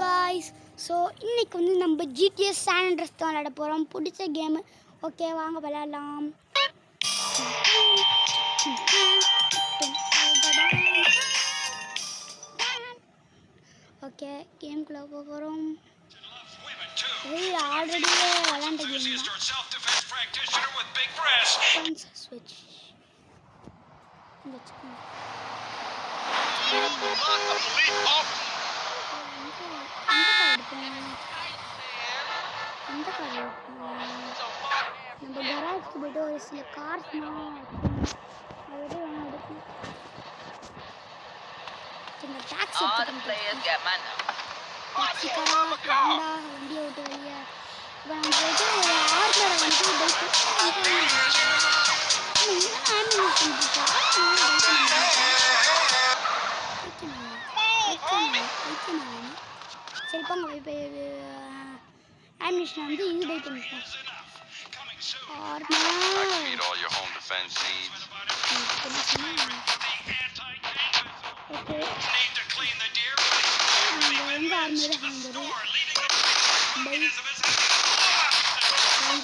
guys. So இன்றைக்கி வந்து நம்ம ஜிடிஎஸ் சான் அண்ட்ரஸ் தான் விளையாட போகிறோம். பிடிச்ச கேமு. ஓகே வாங்க விளையாடலாம். ஓகே கேமுக்குள்ளே போக போகிறோம். இது ஆல்ரெடி விளையாண்ட கேம் தான். ஸ்விட்ச் எந்த கார் நம்ம கராஜ்க்கு போய்ட்டு ஒரு சில கார்ஸ்லாம் அதோட வேணும் எடுக்கணும். இந்த டாக்ஸி டாக்ஸிக்காரா வேண்டா வண்டியை விட்டு வெளியே. இப்போ நம்ம போய்ட்டு ஒரு ஆர்மரை வந்து சரி போங்க இப்போ ஆம்னிஷன் வந்து இது பை பண்ணிப்போம்.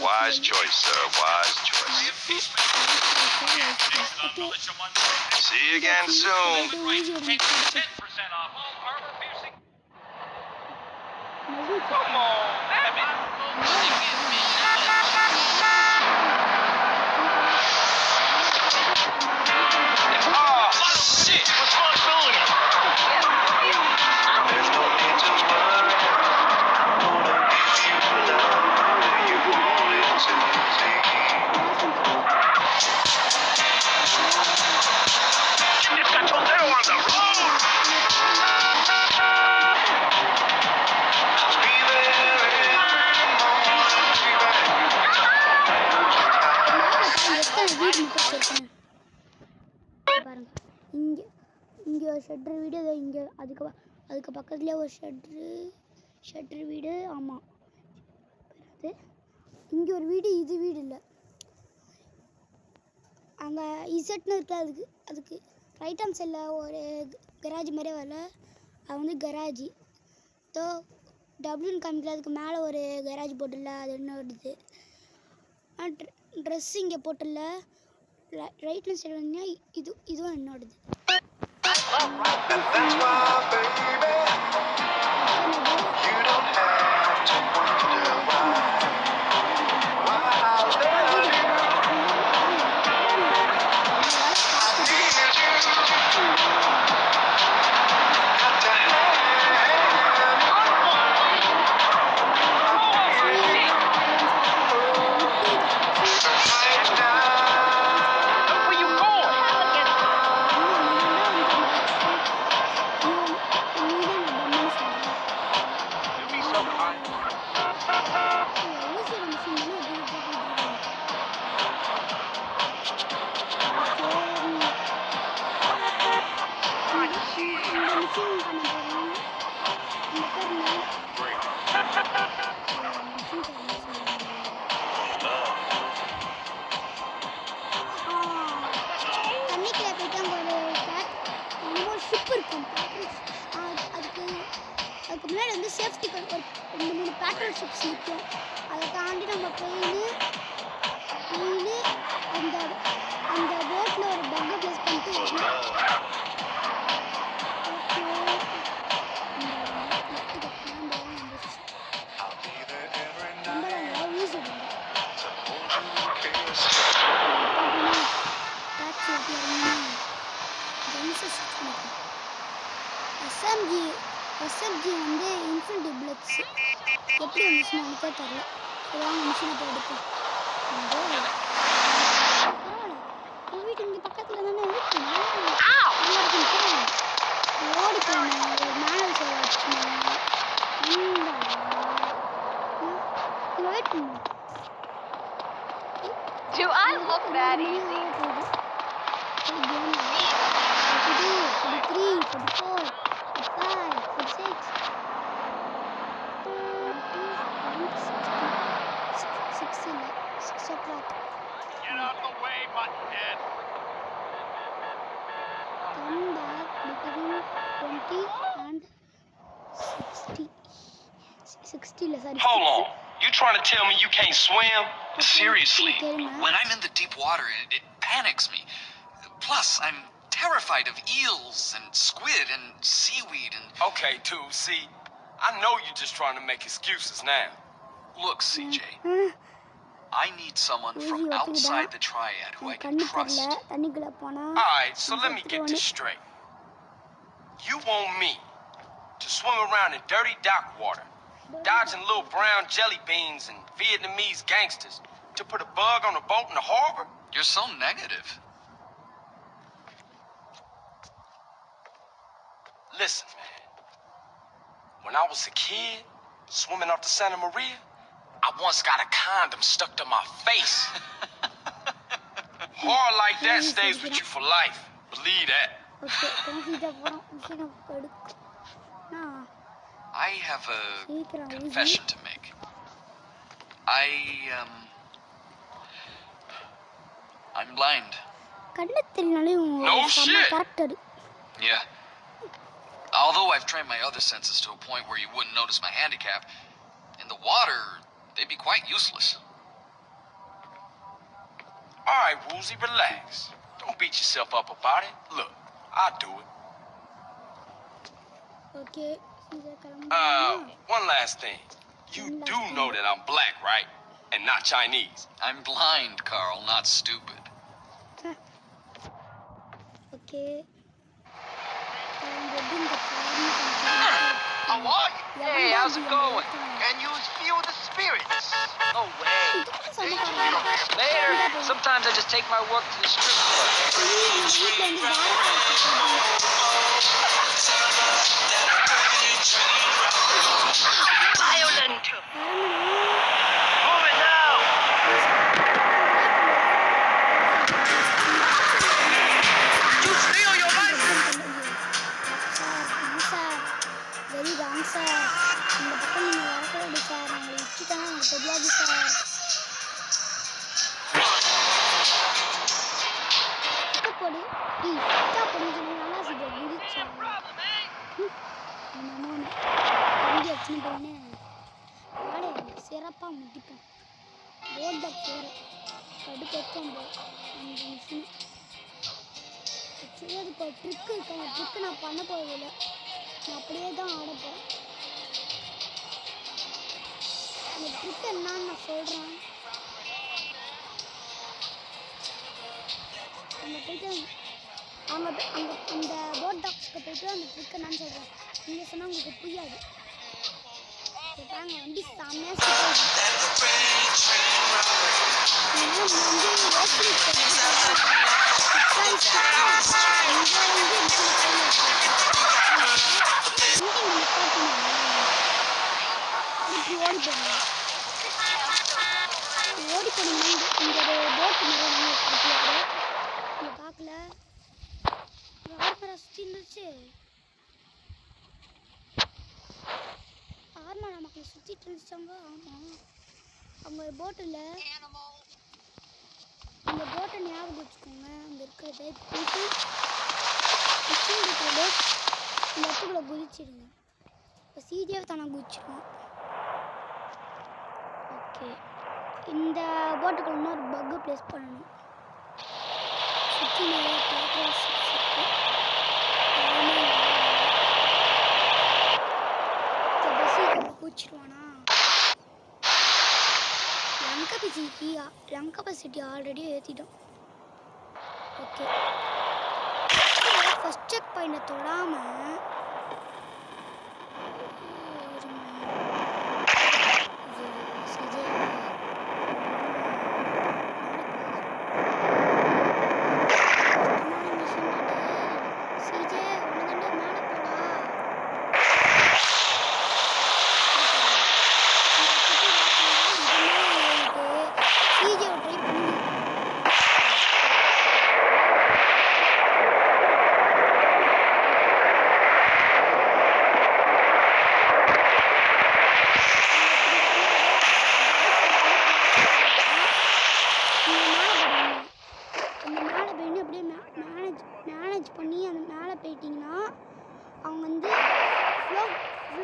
Wise choice, sir. Wise choice. Okay. See you again soon. 10% off all armor-piercing. Come on, damn it! Oh, shit! Responsibility! There's no need to worry. Gonna give you love you wanted to see. It's got Totero on the road! I'll be there every moment. பாருங்க இங்கே ஒரு shutter வீடு. இங்கே அதுக்கு பக்கத்துலேயே ஒரு shutter வீடு. ஆமாம் அது இங்கே ஒரு வீடு. இது வீடு இல்லை, அங்கே இசட்னு இருக்குது. அதுக்கு ரைட் ஹேண்ட் சைடில் ஒரு கராஜ் மாதிரியே வரல, அது வந்து கராஜி. தோ டபுள்யூன்னு காமிக்கல, அதுக்கு மேலே ஒரு கராஜ் போட்டுல, அது என்ன வருது. ட்ரெஸ் இங்கே போட்டுல. ரைட் ஹேண்ட் சைடு வந்தீங்கன்னா இதுவும் என்னோடது. That's why, baby, you don't have to wonder why I love you. I need you. Got to have right now. Where you going? You be so kind. தண்ணிக்குள்ள போயிட்டு அங்கே ஒரு ship இருக்கும். அதுக்கு முன்னாடி வந்து சேஃப்டிக்கு ஒரு 2-3 பேட்ரோல் ஷிப்ஸ் நிற்கும். அதை தாண்டி நம்ம போயின்னு அந்த போட்டில் ஒரு பக்கை ப்ளேஸ் பண்ணிட்டு I'll be there every night நம்ம to hold you close. SMG வந்து இன்ஃபினிட்டி பிளட்ஸ் எப்படி வந்துச்சுன்னு எனக்கே தெரியல. ஏதாவது மிஷினை போய் எடுப்போம். பரவாயில்ல, எங்கள் வீட்டு இங்கே பக்கத்தில் தானே இருக்கு. ஓடி போனேன், ஒரு மேனல் சேவை வச்சுனேன். இங்கே வெயிட் பண்ணு. Do I look that easy? 42, 43, 44, 45, 46, 6 o'clock. Get out the way, butthead. Come back between 20 and 60. 60 இல்லை sorry Hold on. You trying to tell me you can't swim? Seriously, கேளுங்க when I'm in the deep water, it panics me. Plus, I'm terrified of eels and squid and seaweed and... Okay, dude, see, I know you're just trying to make excuses now. Look, CJ, I need someone Uzi from ஒத்துக்கிட்டா. outside the triad who I can கண்ணு trust. தெரியல தண்ணிக்குள்ள போனா Alright, so let me get this straight. You want me to swim around in dirty dock water, dodging little brown jelly beans and Vietnamese gangsters to put a bug on a boat in the harbor? You're so negative. Listen, man. When I was a kid, swimming off the Santa Maria, I once got a condom stuck to my face. Hard like that stays with you for life. Believe that. Okay கன்ஃபியூஸாக போகிறோம் மிஷினை எடுக்கும் I have a சீக்கிரம் ஊசி confession to make. I'm blind. கண்ணு தெரியனாலும் No shit. Corrected Yeah. Although I've trained my other senses to a point where you wouldn't notice my handicap, in the water, they'd be quite useless. Alright, Woozy, relax. Don't beat yourself up about it. Look, I'll do it. Okay சீக்கிரம் கிளம்புங்க One last thing. You do know that I'm black, right? And not Chinese. I'm blind, Carl, not stupid. Okay How are you? Hey, how's it going? Can you feel the spirits? No way. Later. Sometimes I just take my work to the strip club. Violent. Move it now. You feel your life. Sir very wrong sir இந்த பக்கம் நீங்கள் வரக்கூடாது sir உங்களை இச்சுட்டானா எனக்கு தெரியாது sir போடு போடுன்னு சொல்லி நல்லா சார் குதிச்சேன் என்னமோ வண்டி அச்சுன்னு போயின்னு ஆடை சிறப்பாக முட்டிப்பேன் போர்டை போகிற கடுப்பேற்கும் அந்த மிஷின் ஆக்சுவலி அதுக்கு ஒரு ட்ரிக்கு இருக்கு அந்த ட்ரிக்கு நான் பண்ண போவதில்லை நான் அப்படியே தான் ஆட போகிறேன் அந்த ட்ரிக் என்னன்னு நான் சொல்கிறேன் அந்த போயிட்டு அவங்க அந்த அந்த போட் டாக்ஸ்க்கு போயிட்டு அந்த ட்ரிக் என்னன்னு சொல்கிறேன் நீங்கள் சொன்னால் உங்களுக்கு புரியாது கேட்டாங்க வண்டி செம்மையாக ஓடி போனீங்கன்னா இங்கே ஒரு போட்டு மாதிரி இங்கே பார்க்கல ஆர்மரா சுற்றி இருந்துச்சு ஆர்மரா மக்கள் சுற்றிட்டு இருந்துச்சாங்க ஆமாம் அவங்க ஒரு போட்டில் அந்த போட்டை ஞாபகம் வச்சுக்கோங்க அங்கே இருக்கிறத போயிட்டு மிஷின் இருக்கிறது இந்த இடத்துக்குள்ள குதிச்சிடுங்க இப்போ சீதியாக தானே குதிச்சிடுவோம் ஓகே இந்த போட்டுக்குள்ள இன்னொரு பக்கு ப்ளேஸ் பண்ணணும் சுற்றி நிறைய பேப்பர்ஸ் இருக்கு குதிச்சிடுவானா லங் கெப்பாசிட்டி ஆல்ரெடி ஏற்றிட்டோம் ஓகே ஃபஸ்ட் செக் பாயிண்டை தொடாமல்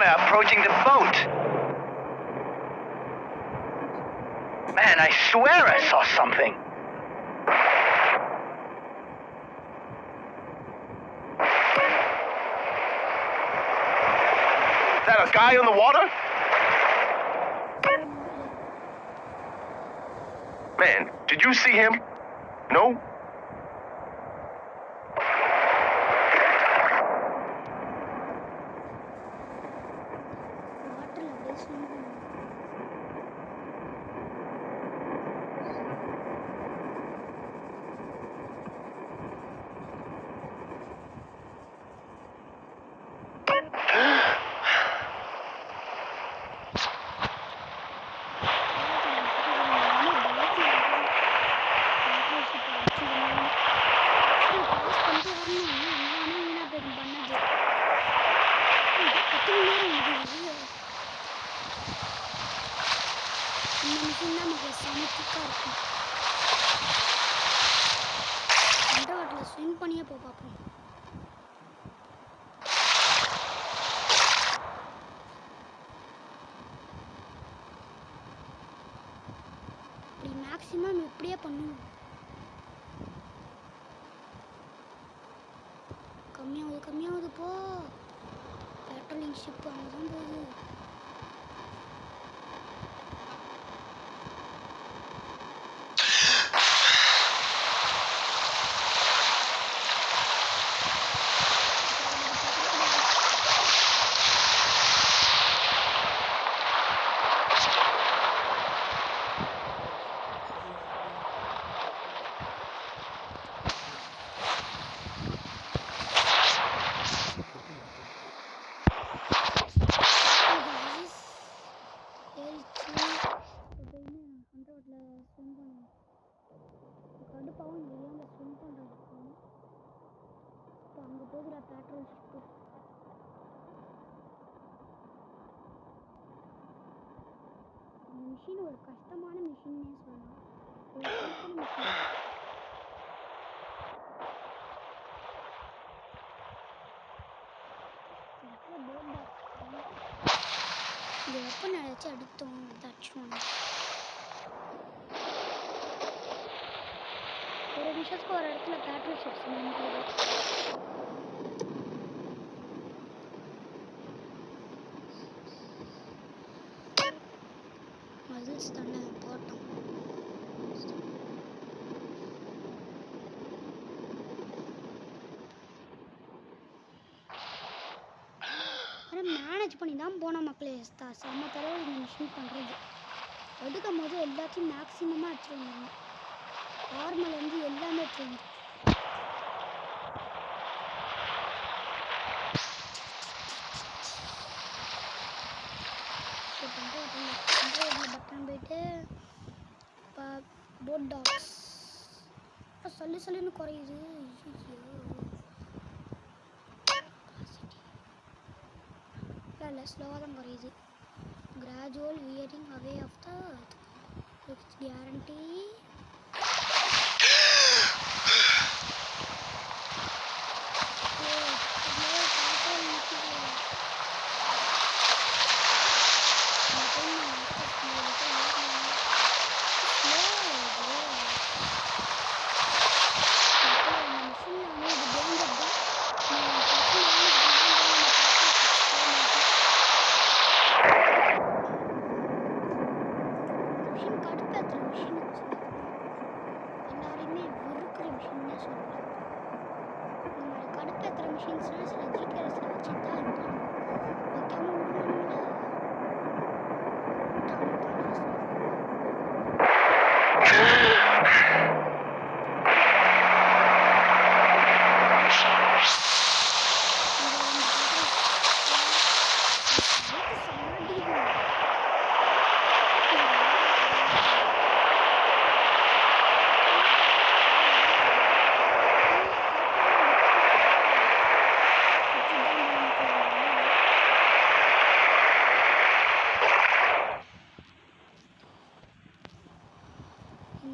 swimmer approaching the boat. Man, I swear I saw something. Is that a guy on the water? Man, did you see him? No? வாட்டரில் அப்படியே ஸ்விம் பண்ணுவோம். Swim பண்ணியே போ பார்ப்போம். இப்படி மேக்ஸிமம் இப்படியே பண்ணுவோம். கம்மியாகுது போ. பேட்ரோலிங் ஷிப் அங்கே தான் போகுது. கடுப்பாகவும் தெரியாமல் ஸ்விம் பண்ணுறதுக்கு இப்போ அங்கே போகிற பேட்ரோல் ஷிப்பு. இந்த மிஷின் ஒரு கஷ்டமான மிஷின்னே சொல்லலாம். ஒரு கஷ்டமான மிஷின். இது எப்போ நினச்சி அடித்தோம் அடிச்சோம். ஒரு நிமிஷத்துக்கு ஒரு இடத்துல பேட்ரோல் ஷிப்ஸ் நின்றுது. மசில்ஸ் தானே போட்டோம். ஆனால் மேனேஜ் பண்ணி தான் போன மக்களே. செம்ம தலைவர் இந்த மிஷின் பண்ணுறது. எடுக்கும் போது எல்லாத்தையும் மேக்ஸிமமாக எடுத்துருவாங்க. நார்மல் வந்து எல்லாமே எடுத்துருவாங்க. பட்டன் போயிட்டு இப்போ போட் டாக்ஸ் சல்லுன்னு குறையுது. இல்லை ஸ்லோவாக தான் குறையுது. Gradual wearing away off the with guarantee.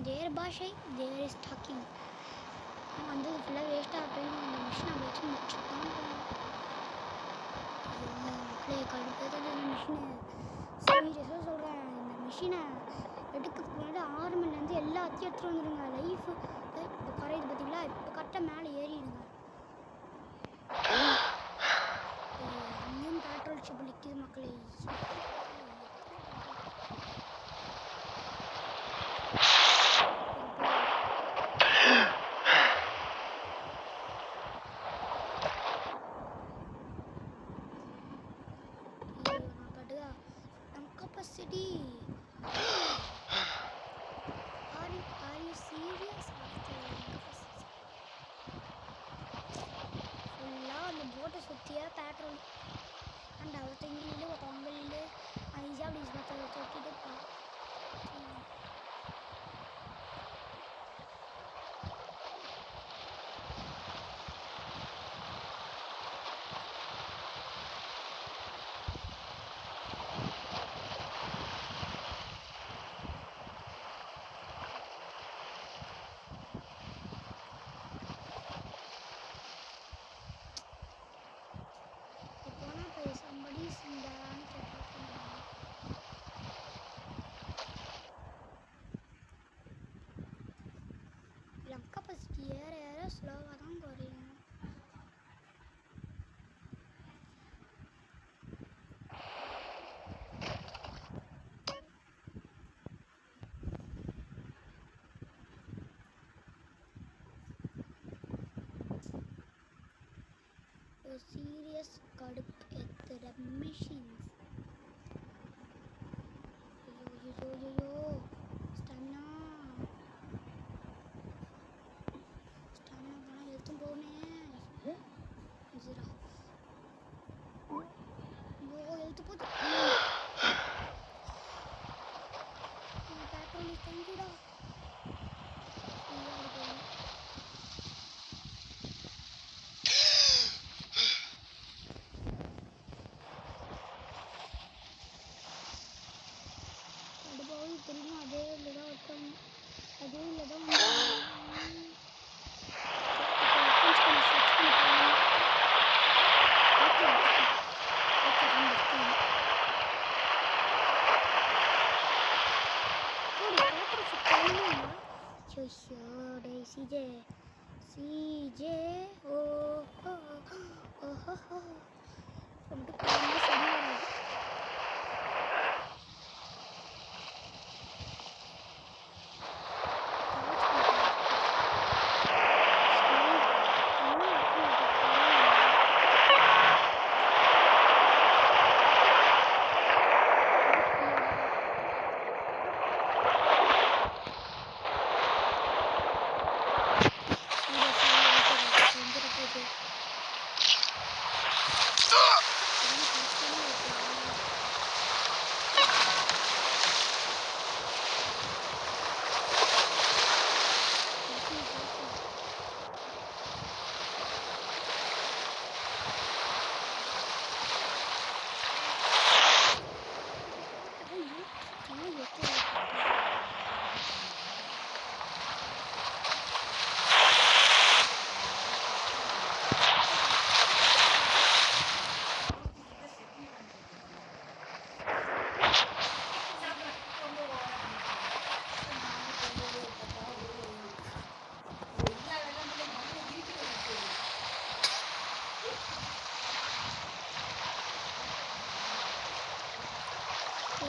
their பாஷை there is talking. வந்து ஃபுல்லாக வேஸ்ட்டாக போயிடும். இந்த மிஷினை வச்சு முடிச்சுட்டு தான் போகணும். மக்களே கடுப்பேற்றது இந்த மிஷினு சீரியஸாக சொல்கிறேன். இந்த மிஷினை எடுக்கிறதுக்கு முன்னாடி 6 மணிலேருந்து எல்லாத்தையும் எடுத்துகிட்டு வந்துடுங்க. லைஃபு இப்போ குறையுது பார்த்தீங்களா? இப்போ கரெக்டாக மேலே ஏறிடுங்க. அங்கேயும் பெட்ரோல் ஷிப் நிற்கிது மக்களே. City. Are you serious? ஃபுல்லாக அந்த போட்டை சுற்றியாக பேட்ரோல் அண்ட் ஒருத்தங்கிலே ஒருத்தவங்களிலே ஈஸியாக அப்படி தொட்டிட்டு கெப்பாசிட்டி ஏற ஏற ஸ்லோவாக தான் குறையும். சீரியஸ் கடுப்பு ஏற்றுற மிஷின்ஸ். ஐயோ ஸ்டன்னா போனால் எடுத்தும் போனேன். ஐயோ எழுத்து போது பேட்ரோல் தேங்கிடா. திரும்ப அதே இல்லை தான் வைக்கணும். அதே இல்லை தான் CJ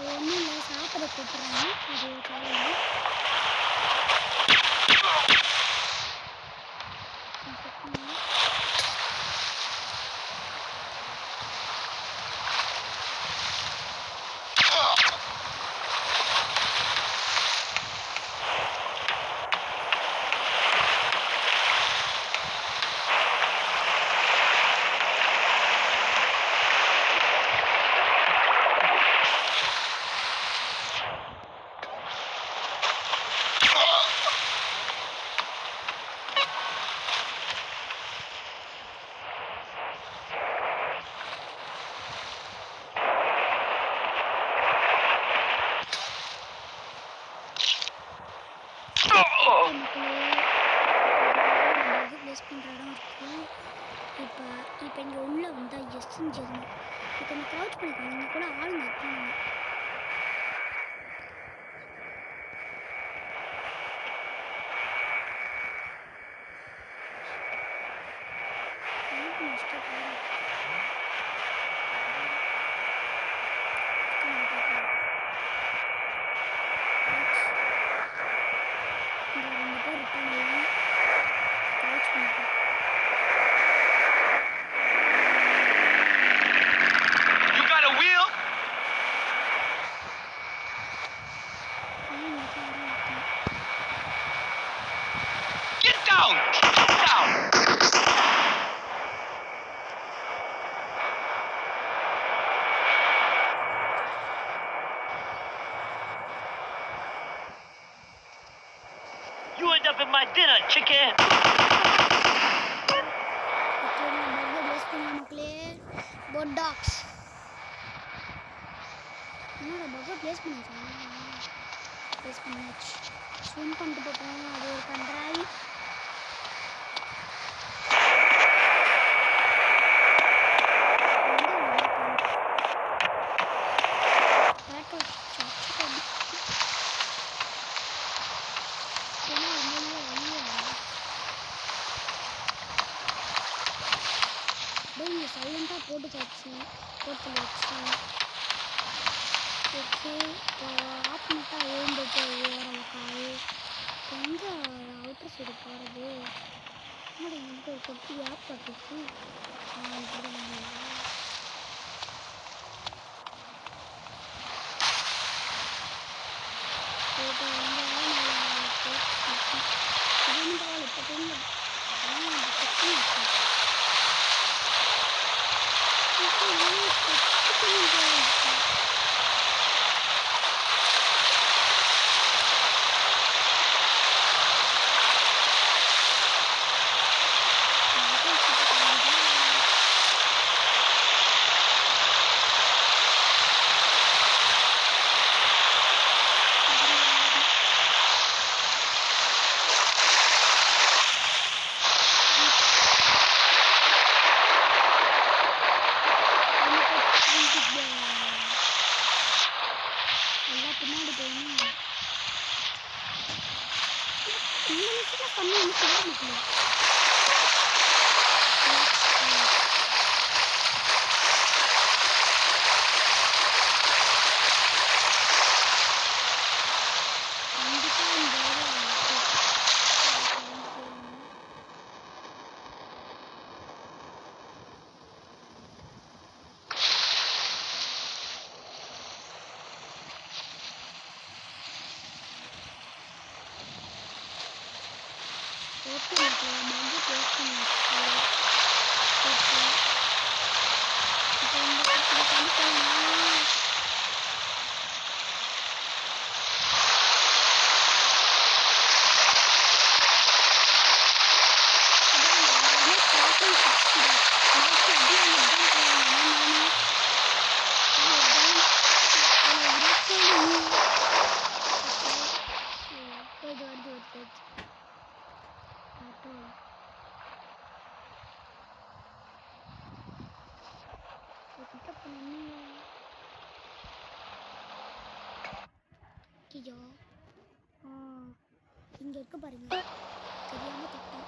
ஒன்றும் இல்லை சாப்பிட கூப்பிட்றாங்க. அது காலையில் வாட்ச் பண்ணிக்கோங்க. இங்கே கூட ஆளுங்க இருக்காங்க. You got a wheel? Get down! Get down! You end up in my dinner, chicken. மக்களே போட் டாக்ஸ் என்னோட பக்கெட் ப்ளேஸ் பண்ணியாச்சு ஸ்விம் பண்ணிட்டு போகிறோம். அது ஒரு கன்றாய். இங்கே சைலண்டாக போட்டு வச்சு ஓகே இப்போ ஆஃப் மட்டும் எழுந்துட்டு ஓரம் காய் எங்கே அவுட்டர் சைடு போகிறது? என்னோட எங்கே ஒரு கொட்டி ஆப் பார்த்துச்சு. ஐயோ இங்கே இருக்க பாருங்க தெரியாமல் தப்பேன்.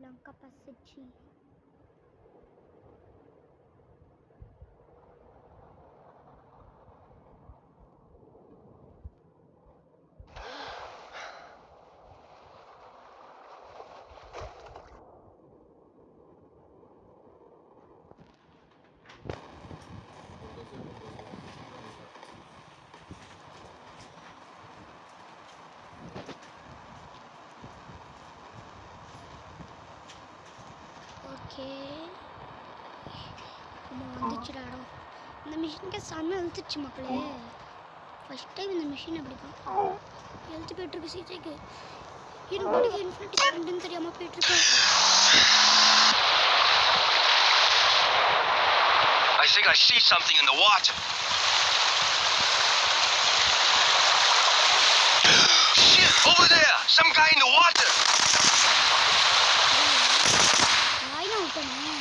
Langkah passage. ஓகே நம்ம வந்துச்சுடா இடம். இந்த மிஷினுக்கு செம்ம இழுத்துச்சு மக்களே. ஃபர்ஸ்ட் டைம் இந்த மிஷின் அப்படிதான் எழுத்து போயிட்டு இருக்கு சீஜேக்கு எனக்கு பாட்டுக்கு இன்ஃபினிட்டி ஸ்ப்ரிண்ட்னு தெரியாம போயிட்டு இருக்கு I think I see something in the water. Shit, over there! Some guy in the water! வாயில விட்டனே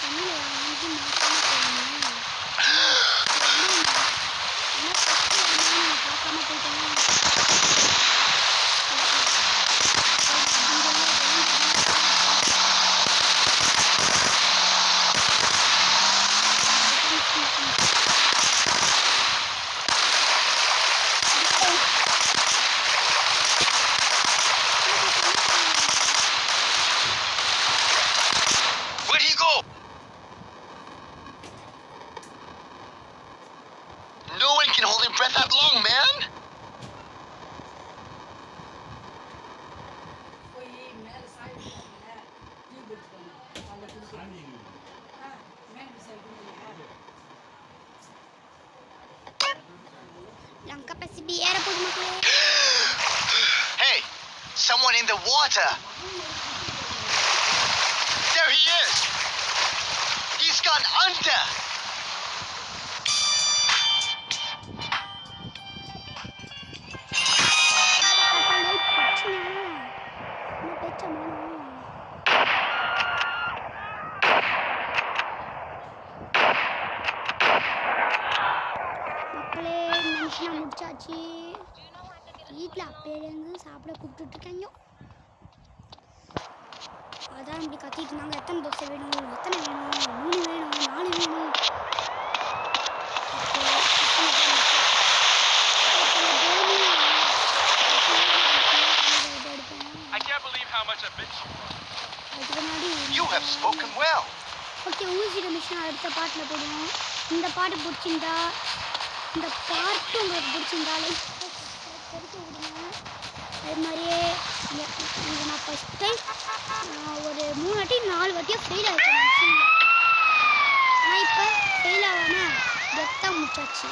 தண்ணியில வாங்கி மாட்டாம போயிடுமே பார்க்காம போயிட்டேன் Where'd he go? No one can hold their breath that long, man! Lanka பசிபி ஏற போகுது மக்களே Hey! Someone in the water! There he is! He's gone under! மக்களே நிமிஷம் முடிச்சாச்சு வீட்டில் அப்பேலேருந்து சாப்பிட கூப்பிட்டுட்டு இருக்காங்க அதான் இப்படி கத்திட்டு இருந்தாங்க எத்தனை தோசை வேணும் எத்தனை வேணும் 3 வேணும் 4 வேணும் I can't believe how much I bitch you. அதுக்கு முன்னாடி You have spoken well. Okay ஊசிட மிஷின் அடுத்த பாட்டில் போடுவோம் இந்த பாட்டு பிடிச்சிருந்தா இந்த பாட்டு உங்களுக்கு பிடிச்சிருந்தா லைக் கொடுத்து விடுங்க அது மாதிரியே இது நான் ஃபஸ்ட் டைம் ஒரு 3 வாட்டி 4 வாட்டியாக ஃபெயில் ஆகிட்டேன் மிஷினில் ஆனால் இப்போ ஃபெயில் ஆகாமல் கெத்தாக முடிச்சாச்சு